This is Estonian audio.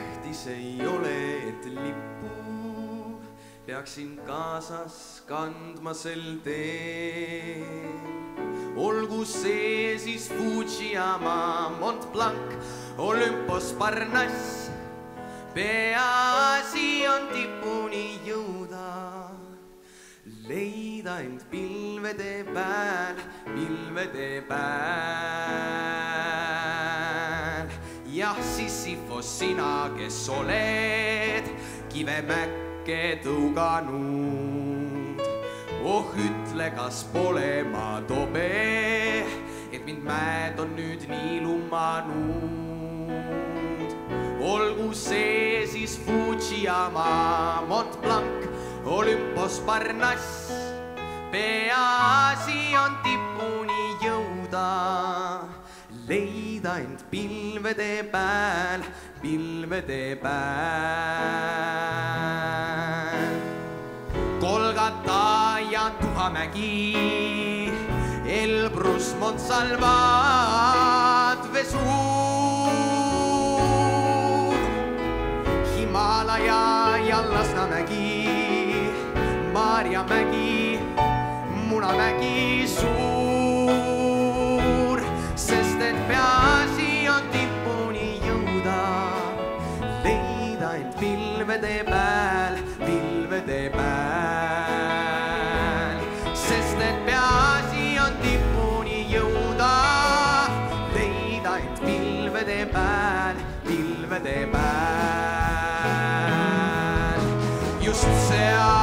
tähtis ei ole, et lippu peaksin kaasas kandma sel teel. Olgu see siis Fujiyama, Mont Blanc, Olympos, Parnass, peaasi on tipuni jõuda. Leida end pilvede pääl, jah, Sisyphos sina, kes oled kivemäkke tõuganud. Oh, ütle, kas pole ma tobe, et mind mäed on nüüd nii lumanud. Olgu see siis Fujiyama, Mont Blanc, Olympos, Parnass, peaasi on tipuni jõuda. Leida end pilvede pääl, Kolgata ja Tuhamägi, Elbrus, Montsalvat, Vesuv, Himalaja ja Lasnamägi, Maarjamägi, Munamägi suur, sest et peaasi on tipuni jõuda. Leida end pilvede pääl, sest et peaasi on tipuni jõuda. Leida end pilvede pääl, just seal